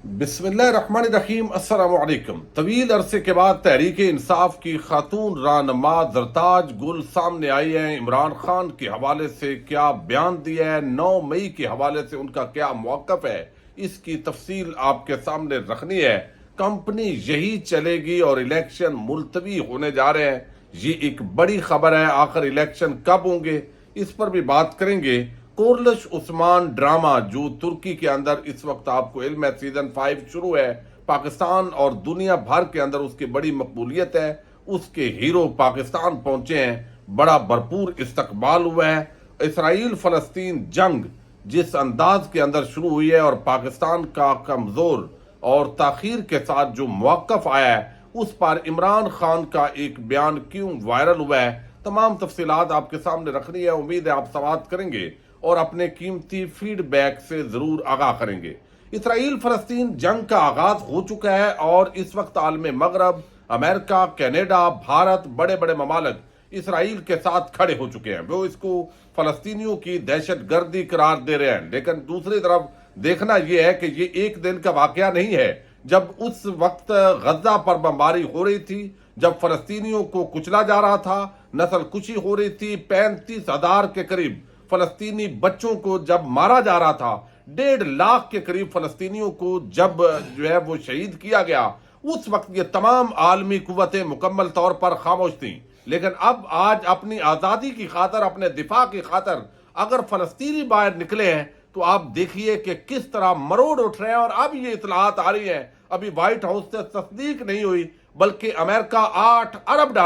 بسم اللہ الرحمن الرحیم۔ السلام علیکم۔ طویل عرصے کے بعد تحریک انصاف کی خاتون رہنما زرتاج گل سامنے آئی ہیں۔ عمران خان کے حوالے سے کیا بیان دیا ہے، 9 مئی کے حوالے سے ان کا کیا موقف ہے، اس کی تفصیل آپ کے سامنے رکھنی ہے۔ کمپنی یہی چلے گی اور الیکشن ملتوی ہونے جا رہے ہیں، یہ ایک بڑی خبر ہے۔ آخر الیکشن کب ہوں گے، اس پر بھی بات کریں گے۔ کورلش عثمان ڈرامہ جو ترکی کے اندر اس وقت آپ کو علم ہے سیزن 5 شروع ہے، پاکستان اور دنیا بھر کے اندر اس کی بڑی مقبولیت ہے۔ اس کے ہیرو پاکستان پہنچے ہیں، بڑا بھرپور استقبال ہوا ہے۔ اسرائیل فلسطین جنگ جس انداز کے اندر شروع ہوئی ہے اور پاکستان کا کمزور اور تاخیر کے ساتھ جو موقف آیا ہے، اس پر عمران خان کا ایک بیان کیوں وائرل ہوا ہے، تمام تفصیلات آپ کے سامنے رکھنی ہے۔ امید ہے آپ سماعت کریں گے اور اپنے قیمتی فیڈ بیک سے ضرور آگاہ کریں گے۔ اسرائیل فلسطین جنگ کا آغاز ہو چکا ہے اور اس وقت عالم مغرب، امریکہ، کینیڈا، بھارت، بڑے بڑے ممالک اسرائیل کے ساتھ کھڑے ہو چکے ہیں۔ وہ اس کو فلسطینیوں کی دہشت گردی قرار دے رہے ہیں، لیکن دوسری طرف دیکھنا یہ ہے کہ یہ ایک دن کا واقعہ نہیں ہے۔ جب اس وقت غزہ پر بمباری ہو رہی تھی، جب فلسطینیوں کو کچلا جا رہا تھا، نسل کشی ہو رہی تھی، 35,000 کے قریب فلسطینی بچوں کو جب مارا جا رہا تھا، 1.5 لاکھ کے قریب فلسطینیوں کو جب وہ شہید کیا گیا، اس وقت یہ تمام عالمی قوتیں مکمل طور پر خاموش تھیں۔ لیکن اب آج اپنی آزادی کی خاطر، اپنے دفاع کی خاطر اگر فلسطینی باہر نکلے ہیں تو آپ دیکھیے کہ کس طرح مروڑ اٹھ رہے ہیں۔ اور اب یہ اطلاعات آ رہی ہیں، ابھی وائٹ ہاؤس سے تصدیق نہیں ہوئی، بلکہ امریکہ $8 ارب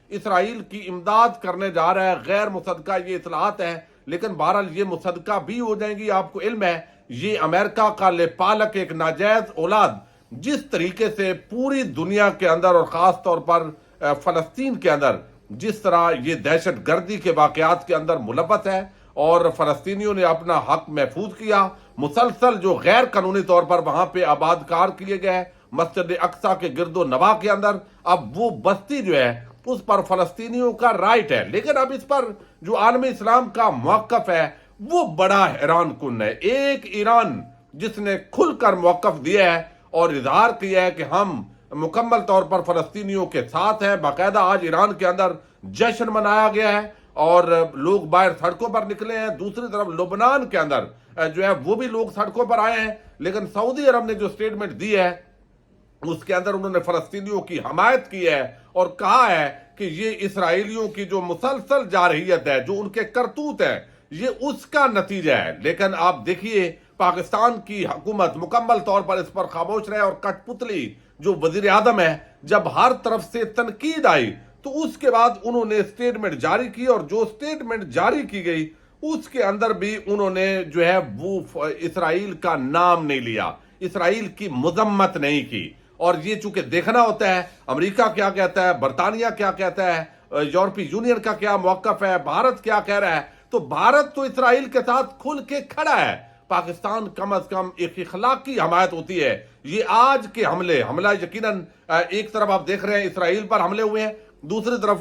اسرائیل کی امداد کرنے جا رہا ہے۔ غیر مصدقہ یہ اطلاعات ہیں، لیکن بہرحال یہ مصدقہ بھی ہو جائیں گی۔ آپ کو علم ہے یہ امریکہ کا لپالک ایک ناجائز اولاد جس طریقے سے پوری دنیا کے اندر اور خاص طور پر فلسطین کے اندر جس طرح یہ دہشت گردی کے واقعات کے اندر ملوث ہے اور فلسطینیوں نے اپنا حق محفوظ کیا، مسلسل جو غیر قانونی طور پر وہاں پہ آباد کار کیے گئے مسجد اقصی کے گرد و نواح کے اندر، اب وہ بستی جو ہے اس پر فلسطینیوں کا رائٹ ہے۔ لیکن اب اس پر جو عالم اسلام کا موقف ہے وہ بڑا حیران کن ہے۔ ایک ایران جس نے کھل کر موقف دیا ہے اور اظہار کیا ہے کہ ہم مکمل طور پر فلسطینیوں کے ساتھ ہیں، باقاعدہ آج ایران کے اندر جشن منایا گیا ہے اور لوگ باہر سڑکوں پر نکلے ہیں۔ دوسری طرف لبنان کے اندر وہ بھی لوگ سڑکوں پر آئے ہیں، لیکن سعودی عرب نے جو سٹیٹمنٹ دی ہے اس کے اندر انہوں نے فلسطینیوں کی حمایت کی ہے اور کہا ہے کہ یہ اسرائیلیوں کی جو مسلسل جارحیت ہے، جو ان کے کرتوت ہے، یہ اس کا نتیجہ ہے۔ لیکن آپ دیکھیے پاکستان کی حکومت مکمل طور پر اس پر خاموش رہے اور کٹ پتلی جو وزیر اعظم ہے، جب ہر طرف سے تنقید آئی تو اس کے بعد انہوں نے سٹیٹمنٹ جاری کی، اور جو سٹیٹمنٹ جاری کی گئی اس کے اندر بھی انہوں نے وہ اسرائیل کا نام نہیں لیا، اسرائیل کی مذمت نہیں کی۔ اور یہ چونکہ دیکھنا ہوتا ہے امریکہ کیا کہتا ہے، برطانیہ کیا کہتا ہے، یورپی یونین کا کیا موقف ہے، بھارت کیا کہہ رہا ہے، تو بھارت تو اسرائیل کے ساتھ کھل کے کھڑا ہے۔ پاکستان کم از کم ایک اخلاقی حمایت ہوتی ہے۔ یہ آج کے حملہ یقیناً ایک طرف آپ دیکھ رہے ہیں اسرائیل پر حملے ہوئے ہیں، دوسری طرف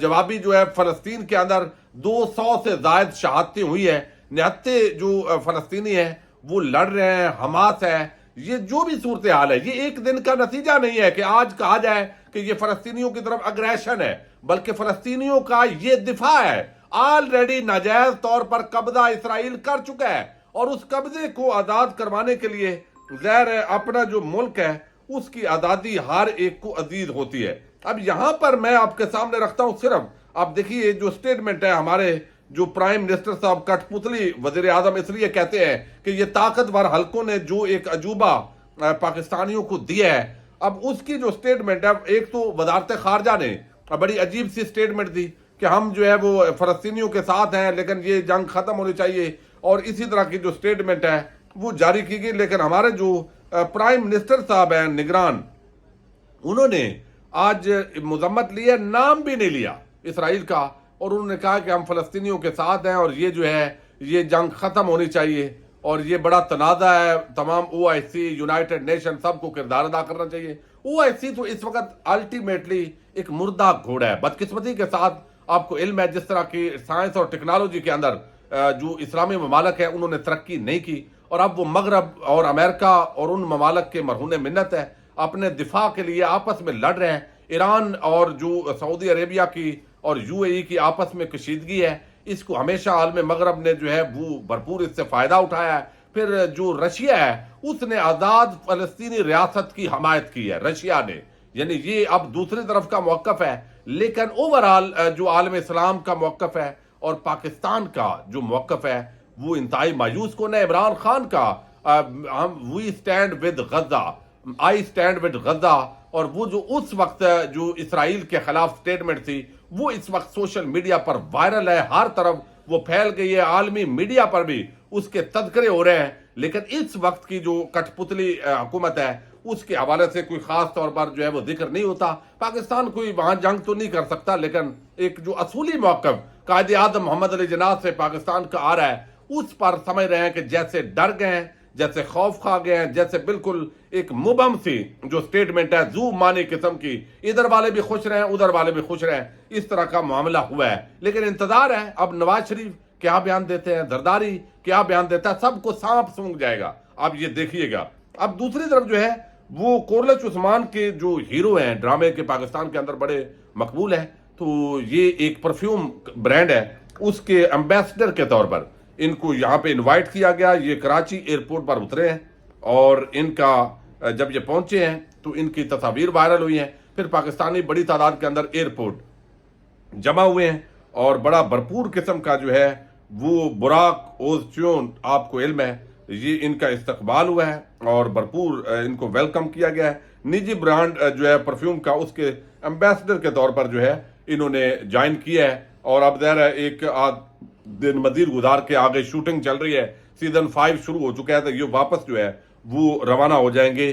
جوابی فلسطین کے اندر 200 سے زائد شہادتیں ہوئی ہیں، 79 جو فلسطینی ہیں وہ لڑ رہے ہیں، حماس ہے۔ یہ جو بھی صورتحال ہے یہ ایک دن کا نتیجہ نہیں ہے کہ آج کہا جائے کہ یہ فلسطینیوں کی طرف اگریشن ہے، بلکہ فلسطینیوں کا یہ دفاع ہے۔ آلریڈی ناجائز طور پر قبضہ اسرائیل کر چکا ہے اور اس قبضے کو آزاد کروانے کے لیے ظاہر ہے اپنا جو ملک ہے اس کی آزادی ہر ایک کو عزیز ہوتی ہے۔ اب یہاں پر میں آپ کے سامنے رکھتا ہوں صرف آپ دیکھیے جو سٹیٹمنٹ ہے ہمارے جو پرائم منسٹر صاحب کٹ پتلی وزیر اعظم اس لیے کہتے ہیں کہ یہ طاقتور حلقوں نے جو ایک عجوبہ پاکستانیوں کو دیا ہے، اب اس کی جو سٹیٹمنٹ ہے، ایک تو وزارت خارجہ نے بڑی عجیب سی سٹیٹمنٹ دی کہ ہم وہ فلسطینیوں کے ساتھ ہیں لیکن یہ جنگ ختم ہونی چاہیے، اور اسی طرح کی جو سٹیٹمنٹ ہے وہ جاری کی گئی۔ لیکن ہمارے جو پرائم منسٹر صاحب ہیں نگران، انہوں نے آج مذمت لی ہے، نام بھی نہیں لیا اسرائیل کا، اور انہوں نے کہا کہ ہم فلسطینیوں کے ساتھ ہیں اور یہ جنگ ختم ہونی چاہیے، اور یہ بڑا تنازع ہے، تمام OIC، یونائٹڈ نیشن سب کو کردار ادا کرنا چاہیے۔ OIC تو اس وقت الٹیمیٹلی ایک مردہ گھوڑا ہے۔ بدقسمتی کے ساتھ آپ کو علم ہے جس طرح کی سائنس اور ٹیکنالوجی کے اندر جو اسلامی ممالک ہیں انہوں نے ترقی نہیں کی، اور اب وہ مغرب اور امریکہ اور ان ممالک کے مرہون منت ہے، اپنے دفاع کے لیے آپس میں لڑ رہے ہیں۔ ایران اور جو سعودی عربیہ کی اور یو اے ای کی آپس میں کشیدگی ہے، اس کو ہمیشہ عالم مغرب نے جو ہے وہ بھرپور اس سے فائدہ اٹھایا ہے۔ پھر جو رشیا ہے اس نے آزاد فلسطینی ریاست کی حمایت کی ہے، رشیا نے، یعنی یہ اب دوسری طرف کا موقف ہے۔ لیکن اوورآل جو عالم اسلام کا موقف ہے اور پاکستان کا جو موقف ہے وہ انتہائی مایوس کن ہے۔ عمران خان کا we stand with Gaza, I stand with Gaza, اور وہ جو اس وقت جو اسرائیل کے خلاف سٹیٹمنٹ تھی وہ اس وقت سوشل میڈیا پر وائرل ہے، ہر طرف وہ پھیل گئی ہے، عالمی میڈیا پر بھی اس کے تذکرے ہو رہے ہیں۔ لیکن اس وقت کی جو کٹ پتلی حکومت ہے اس کے حوالے سے کوئی خاص طور پر جو ہے وہ ذکر نہیں ہوتا۔ پاکستان کوئی وہاں جنگ تو نہیں کر سکتا، لیکن ایک جو اصولی موقف قائد اعظم محمد علی جناح سے پاکستان کا آ رہا ہے اس پر سمجھ رہے ہیں کہ جیسے ڈر گئے ہیں، جیسے خوف کھا گئے ہیں، جیسے بالکل ایک مبہم سی جو سٹیٹمنٹ ہے زو مانی قسم کی، ادھر والے بھی خوش رہیں ادھر والے بھی خوش رہیں، اس طرح کا معاملہ ہوا ہے۔ لیکن انتظار ہے اب نواز شریف کیا بیان دیتے ہیں، زرداری کیا بیان دیتا ہے، سب کو سانپ سونگ جائے گا، اب یہ دیکھیے گا۔ اب دوسری طرف جو ہے وہ کورلچ عثمان کے جو ہیرو ہیں ڈرامے کے، پاکستان کے اندر بڑے مقبول ہیں، تو یہ ایک پرفیوم برانڈ ہے، اس کے ایمبیسڈر کے طور پر ان کو یہاں پہ انوائٹ کیا گیا۔ یہ کراچی ایئرپورٹ پر اترے ہیں اور ان کا جب یہ پہنچے ہیں تو ان کی تصاویر وائرل ہوئی ہیں۔ پھر پاکستانی بڑی تعداد کے اندر ایئرپورٹ جمع ہوئے ہیں اور بڑا بھرپور قسم کا جو ہے وہ براق اوزچیون، آپ کو علم ہے، یہ ان کا استقبال ہوا ہے اور بھرپور ان کو ویلکم کیا گیا ہے۔ نجی برانڈ جو ہے پرفیوم کا، اس کے ایمبیسڈر کے طور پر جو ہے انہوں نے جوائن کیا ہے، اور اب ظاہر ہے ایک دن مزید گزار کے آگے شوٹنگ چل رہی ہے، سیزن 5 شروع ہو چکا ہے، تو یہ واپس جو ہے وہ روانہ ہو جائیں گے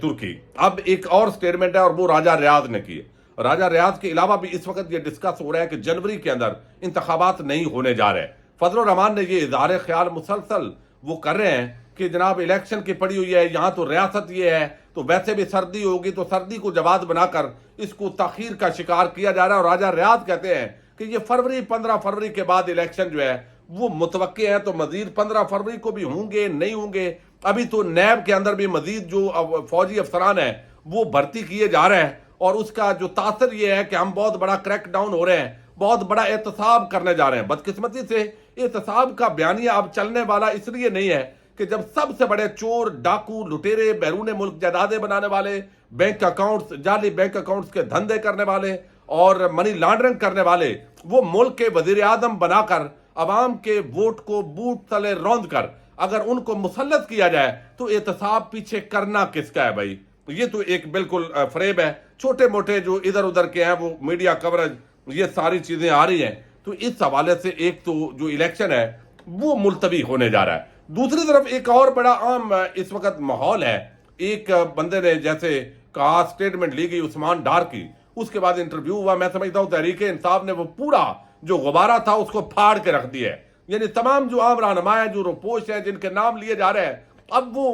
ترکی۔ اب ایک اور سٹیٹمنٹ ہے اور وہ راجہ ریاض نے کی ہے۔ راجہ ریاض کے علاوہ بھی اس وقت یہ ڈسکس ہو رہا ہے کہ جنوری کے اندر انتخابات نہیں ہونے جا رہے۔ فضل الرحمان نے یہ اظہار خیال مسلسل وہ کر رہے ہیں کہ جناب الیکشن کی پڑی ہوئی ہے، یہاں تو ریاست یہ ہے، تو ویسے بھی سردی ہوگی، تو سردی کو جواز بنا کر اس کو تاخیر کا شکار کیا جا رہا ہے۔ اور راجہ ریاض کہتے ہیں کہ یہ 15 فروری کے بعد الیکشن جو ہے وہ متوقع ہے، تو مزید 15 فروری کو بھی ہوں گے نہیں ہوں گے۔ ابھی تو نیب کے اندر بھی مزید جو فوجی افسران ہیں وہ بھرتی کیے جا رہے ہیں، اور اس کا جو تاثر یہ ہے کہ ہم بہت بڑا کریک ڈاؤن ہو رہے ہیں، بہت بڑا احتساب کرنے جا رہے ہیں۔ بدقسمتی سے احتساب کا بیانیہ اب چلنے والا اس لیے نہیں ہے کہ جب سب سے بڑے چور، ڈاکو، لٹیرے، بیرون ملک جائیدادیں بنانے والے، بینک اکاؤنٹس، جعلی بینک اکاؤنٹس کے دھندے کرنے والے اور منی لانڈرنگ کرنے والے وہ ملک کے وزیر اعظم بنا کر عوام کے ووٹ کو بوٹ تلے روند کر اگر ان کو مسلط کیا جائے تو احتساب پیچھے کرنا کس کا ہے بھائی؟ یہ تو ایک بالکل فریب ہے۔ چھوٹے موٹے جو ادھر ادھر کے ہیں وہ میڈیا کوریج، یہ ساری چیزیں آ رہی ہیں، تو اس حوالے سے ایک تو جو الیکشن ہے وہ ملتوی ہونے جا رہا ہے۔ دوسری طرف ایک اور بڑا عام اس وقت ماحول ہے، ایک بندے نے جیسے کہا، سٹیٹمنٹ لی گئی عثمان ڈار کی، اس کے بعد انٹرویو ہوا، میں سمجھتا ہوں تحریک انصاف نے وہ پورا جو غبارہ تھا اس کو پھاڑ کے رکھ دیا ہے۔ یعنی تمام جو عام رہنما ہیں، جو روپوش ہیں، جن کے نام لیے جا رہے ہیں، اب وہ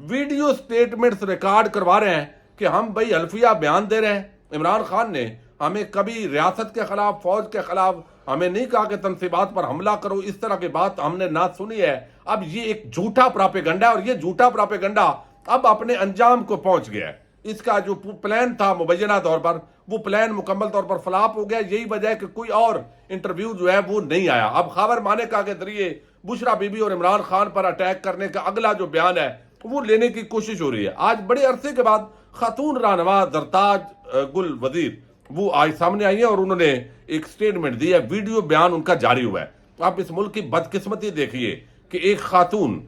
ویڈیو سٹیٹمنٹس ریکارڈ کروا رہے ہیں کہ ہم بھائی حلفیہ بیان دے رہے ہیں۔ عمران خان نے ہمیں کبھی ریاست کے خلاف، فوج کے خلاف ہمیں نہیں کہا کہ تنصیبات پر حملہ کرو، اس طرح کی بات ہم نے نہ سنی ہے۔ اب یہ ایک جھوٹا پراپیگنڈا ہے، اور یہ جھوٹا پراپیگنڈا اب اپنے انجام کو پہنچ گیا ہے۔ اس کا جو پلان تھا مبینہ طور پر، وہ پلان مکمل طور پر فلاپ ہو گیا۔ یہی وجہ ہے کہ کوئی اور انٹرویو جو ہے وہ نہیں آیا۔ اب خاور مانیکا کے ذریعے بشرا بی بی اور عمران خان پر اٹیک کرنے کا اگلا جو بیان ہے وہ لینے کی کوشش ہو رہی ہے۔ آج بڑے عرصے کے بعد خاتون رہنما زرتاج گل وزیر وہ آج سامنے آئی ہیں اور انہوں نے ایک سٹیٹمنٹ دی ہے، ویڈیو بیان ان کا جاری ہوا ہے۔ آپ اس ملک کی بدقسمتی دیکھیے کہ ایک خاتون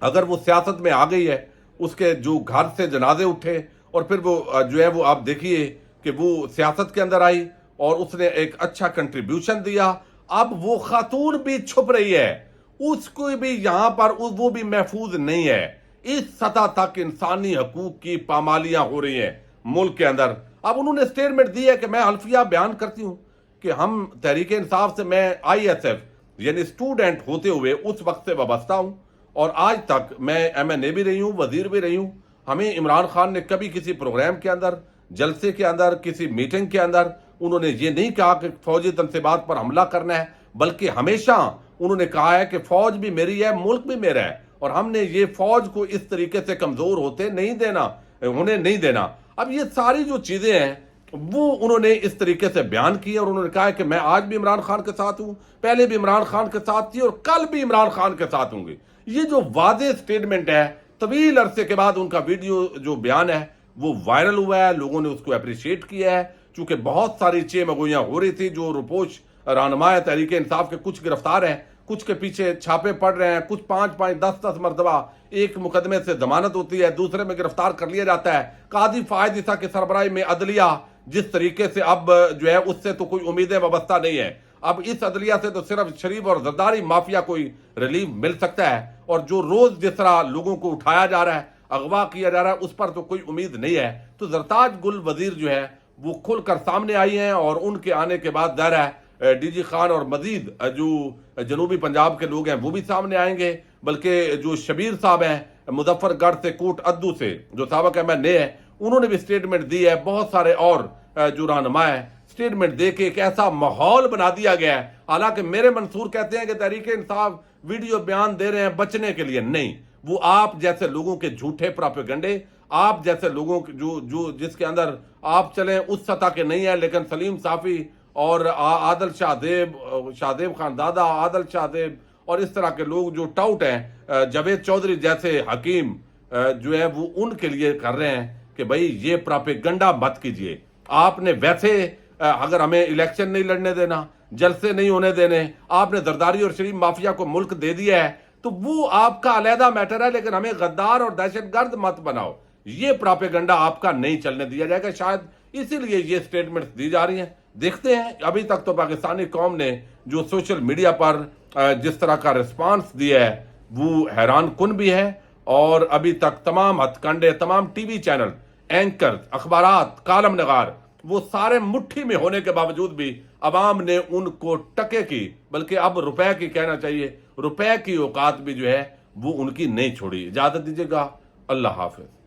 اگر وہ سیاست میں آ گئی ہے، اس کے جو گھر سے جنازے اٹھے اور پھر وہ جو ہے وہ آپ دیکھیے کہ وہ سیاست کے اندر آئی اور اس نے ایک اچھا کنٹریبیوشن دیا، اب وہ خاتون بھی چھپ رہی ہے، اس کو بھی یہاں پر وہ بھی محفوظ نہیں ہے۔ اس سطح تک انسانی حقوق کی پامالیاں ہو رہی ہیں ملک کے اندر۔ اب انہوں نے سٹیٹمنٹ دی ہے کہ میں حلفیہ بیان کرتی ہوں کہ ہم تحریک انصاف سے، میں آئی ایس ایف یعنی اسٹوڈنٹ ہوتے ہوئے اس وقت سے وابستہ ہوں، اور آج تک میں ایم این اے بھی رہی ہوں، وزیر بھی رہی ہوں۔ ہمیں عمران خان نے کبھی کسی پروگرام کے اندر، جلسے کے اندر، کسی میٹنگ کے اندر انہوں نے یہ نہیں کہا کہ فوجی تنصیبات پر حملہ کرنا ہے، بلکہ ہمیشہ انہوں نے کہا ہے کہ فوج بھی میری ہے، ملک بھی میرا ہے، اور ہم نے یہ فوج کو اس طریقے سے کمزور ہوتے نہیں دینا، انہیں نہیں دینا۔ اب یہ ساری جو چیزیں ہیں وہ انہوں نے اس طریقے سے بیان کی اور انہوں نے کہا کہ میں آج بھی عمران خان کے ساتھ ہوں، پہلے بھی عمران خان کے ساتھ تھی اور کل بھی عمران خان کے ساتھ ہوں گے۔ یہ جو واضح سٹیٹمنٹ ہے، طویل عرصے کے بعد ان کا ویڈیو جو بیان ہے وہ وائرل ہوا ہے، لوگوں نے اس کو اپریشیٹ کیا ہے، چونکہ بہت ساری چیمگوئیاں ہو رہی تھی۔ جو روپوش رہنما تحریک انصاف کے کچھ گرفتار ہیں، کچھ کے پیچھے چھاپے پڑ رہے ہیں، کچھ 5 10 مرتبہ ایک مقدمے سے ضمانت ہوتی ہے، دوسرے میں گرفتار کر لیا جاتا ہے۔ قاضی فائد عیسیٰ کی سربراہی میں عدلیہ جس طریقے سے اب جو ہے اس سے تو کوئی امیدیں وابستہ نہیں ہے، اب اس عدلیہ سے تو صرف شریف اور زرداری مافیا کوئی ریلیف مل سکتا ہے، اور جو روز جس طرح لوگوں کو اٹھایا جا رہا ہے، اغوا کیا جا رہا ہے، اس پر تو کوئی امید نہیں ہے۔ تو زرتاج گل وزیر جو ہے وہ کھل کر سامنے آئی ہیں، اور ان کے آنے کے بعد ظاہر ہے ڈی جی خان اور مزید جو جنوبی پنجاب کے لوگ ہیں وہ بھی سامنے آئیں گے، بلکہ جو شبیر صاحب ہیں مظفر گڑھ سے کوٹ ادو سے جو سابق احمد نے ہے، انہوں نے بھی سٹیٹمنٹ دی ہے، بہت سارے اور جو رہنما ہیں سٹیٹمنٹ دے کے ایک ایسا ماحول بنا دیا گیا ہے۔ حالانکہ میرے منصور کہتے ہیں کہ تحریک انصاف ویڈیو بیان دے رہے ہیں بچنے کے لیے، نہیں، وہ آپ جیسے لوگوں کے جھوٹے پراپیگنڈے، آپ جیسے لوگوں جو جس کے اندر آپ چلیں اس سطح کے نہیں ہیں، لیکن سلیم صافی اور عادل شاہدیب خاندادہ، عادل شاہدیب اور اس طرح کے لوگ جو ٹاؤٹ ہیں، جاوید چودھری جیسے حکیم جو ہے وہ ان کے لیے کر رہے ہیں کہ بھائی یہ پراپیگنڈا مت کیجئے۔ آپ نے ویسے اگر ہمیں الیکشن نہیں لڑنے دینا، جلسے نہیں ہونے دینے، آپ نے زرداری اور شریف مافیا کو ملک دے دیا ہے، تو وہ آپ کا علیحدہ میٹر ہے، لیکن ہمیں غدار اور دہشت گرد مت بناؤ۔ یہ پراپیگنڈا آپ کا نہیں چلنے دیا جائے گا، شاید اسی لیے یہ سٹیٹمنٹس دی جا رہی ہیں۔ دیکھتے ہیں، ابھی تک تو پاکستانی قوم نے جو سوشل میڈیا پر جس طرح کا ریسپانس دیا ہے وہ حیران کن بھی ہے، اور ابھی تک تمام ہتھ کنڈے، تمام ٹی وی چینل، اینکر، اخبارات، کالم نگار، وہ سارے مٹھی میں ہونے کے باوجود بھی عوام نے ان کو ٹکے کی، بلکہ اب روپے کی کہنا چاہیے، روپے کی اوقات بھی جو ہے وہ ان کی نہیں چھوڑی۔ اجازت دیجیے گا، اللہ حافظ۔